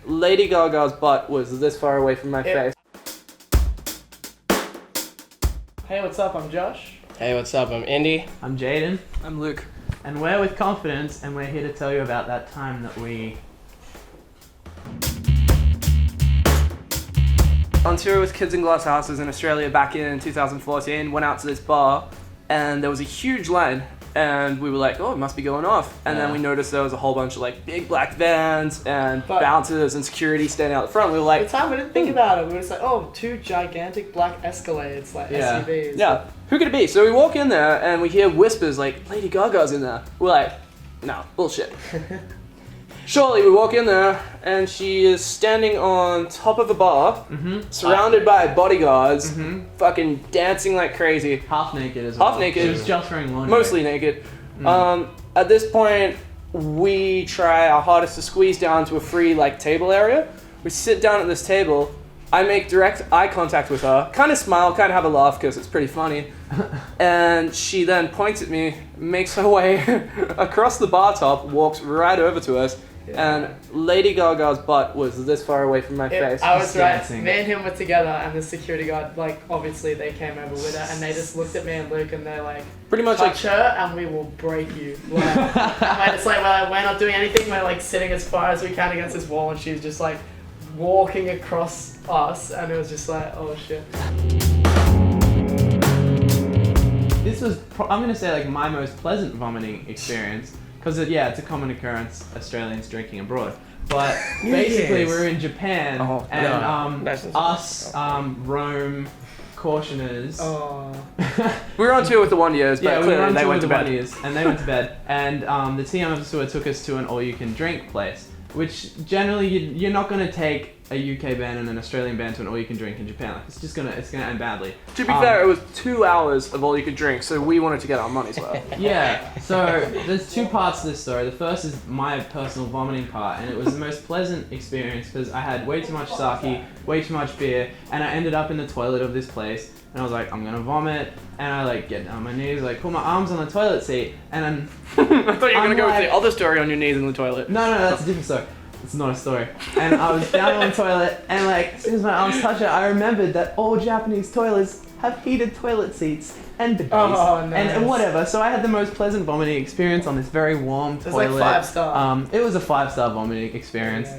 Lady Gaga's butt was this far away from my face. Hey, what's up? I'm Josh. Hey, what's up? I'm Indy. I'm Jaden. I'm Luke. And we're with Confidence, and we're here to tell you about that time that we... On tour with Kids in Glass Houses in Australia back in 2014, went out to this bar, and there was a huge line, and we were like, oh, it must be going off. And then we noticed there was a whole bunch of like big black vans and bouncers and security standing out the front. We were like... At the time, we didn't think about it. We were just like, oh, two gigantic black Escalades, like SUVs. Yeah. Who could it be? So we walk in there and we hear whispers like, Lady Gaga's in there. We're like, no, bullshit. Surely we walk in there and she is standing on top of a bar, surrounded by bodyguards, fucking dancing like crazy. Half naked as well. Half naked. She was just wearing laundry. Mostly naked. At this point, we try our hardest to squeeze down to a free like table area. We sit down at this table. I make direct eye contact with her, kind of smile, kind of have a laugh because it's pretty funny. And she then points at me, makes her way across the bar top, walks right over to us, and Lady Gaga's butt was this far away from my face. I was right. Me and him were together, and the security guard, like, obviously they came over with her, and they just looked at me and Luke, and they're like, pretty much touch her, and we will break you. Like, and it's like, we're not doing anything, we're like sitting as far as we can against this wall, and she's just like walking across us, and it was just like, oh shit. This was, I'm going to say, like my most pleasant vomiting experience. Because, it's a common occurrence, Australians drinking abroad. But basically, we were in Japan, and us, Rome, cautioners. We were on tour with the One Years, but clearly they went to bed. And they went to bed. And the TM tour took us to an all-you-can-drink place, which generally you're not going to take a UK band and an Australian band to an all-you-can-drink in Japan. Like, it's gonna end badly. To be fair, it was 2 hours of all you could drink, so we wanted to get our money's worth. Yeah, so there's two parts to this story. The first is my personal vomiting part, and it was the most pleasant experience because I had way too much sake, way too much beer, and I ended up in the toilet of this place, and I was like, I'm gonna vomit, and I like get down on my knees, like put my arms on the toilet seat, and then... I thought you were gonna go with the other story on your knees in the toilet. No, that's a different story. It's not a story. And I was down on the toilet, and like, as soon as my arms touched it, I remembered that all Japanese toilets have heated toilet seats and bidets and whatever. So I had the most pleasant vomiting experience on this very warm toilet. It was like 5-star. It was a 5-star vomiting experience.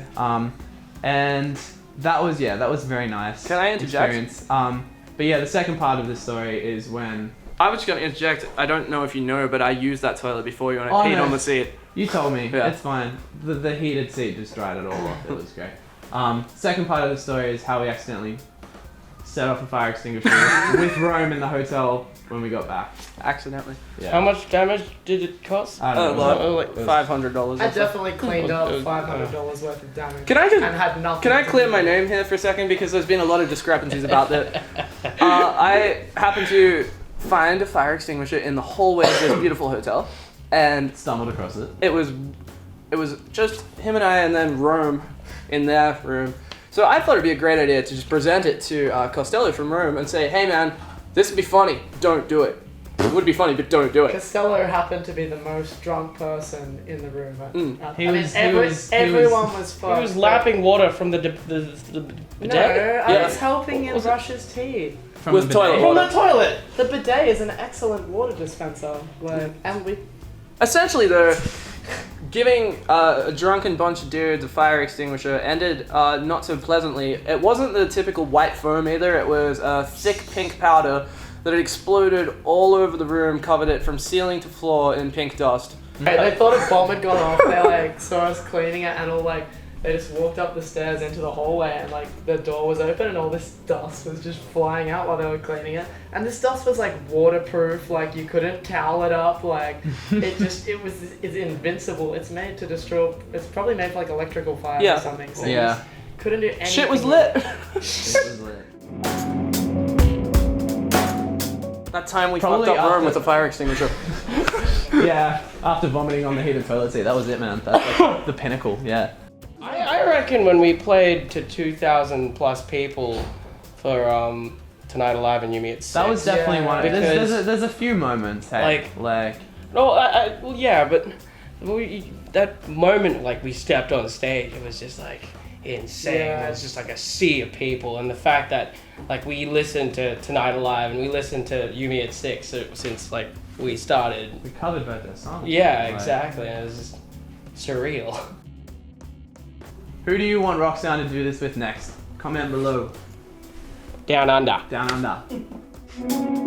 And that was very nice. Can I interject? Experience. But yeah, the second part of the story is when... I was just going to interject. I don't know if you know, but I used that toilet before you and I peed on the seat. You told me. Yeah. It's fine. The heated seat just dried it all off. It was great. Second part of the story is how we accidentally set off a fire extinguisher with Rome in the hotel when we got back. Accidentally. Yeah. How much damage did it cost? I don't know. Like $500. I definitely cleaned up $500 worth of damage. Can I just... And had nothing. Can I clear my name here for a second? Because there's been a lot of discrepancies about that. I happened to find a fire extinguisher in the hallway of this beautiful hotel. And Stumbled across it. It was just him and I, and then Rome in their room. So I thought it'd be a great idea to just present it to Costello from Rome and say, hey man, this would be funny, don't do it. It would be funny, but don't do it. Costello happened to be the most drunk person in the room. Everyone was fucked. He was lapping water from the bidet? I was helping him brush his teeth. With toilet From water. the toilet! The bidet is an excellent water dispenser. And we... Essentially, though, giving a drunken bunch of dudes a fire extinguisher ended not so pleasantly. It wasn't the typical white foam either. It was a thick pink powder that had exploded all over the room, covered it from ceiling to floor in pink dust. They thought a bomb had gone off. They like saw us cleaning it, and all like they just walked up the stairs into the hallway, and like the door was open, and all this dust was just flying out while they were cleaning it. And this dust was like waterproof, like you couldn't towel it up, like it's invincible. It's made to destroy. It's probably made for like electrical fire or something. So couldn't do anything. Shit was lit. Shit was lit. That time we Probably fucked up Rome after- with a fire extinguisher. Yeah, after vomiting on the heated toilet seat, that was it, man. That's like the pinnacle. Yeah. I reckon when we played to 2,000 plus people for Tonight Alive and You Meet Six. That was definitely one. Because There's a few moments. Hey, like. No, well, yeah, but that moment, like we stepped on stage, it was just like insane. Yeah. It was just like a sea of people, and the fact that like we listened to Tonight Alive and we listened to Yumi at 6 since like we started. We covered both their songs. Yeah, Like, exactly. It was just surreal. Who do you want Roxanne to do this with next? Comment below. Down under. Down under.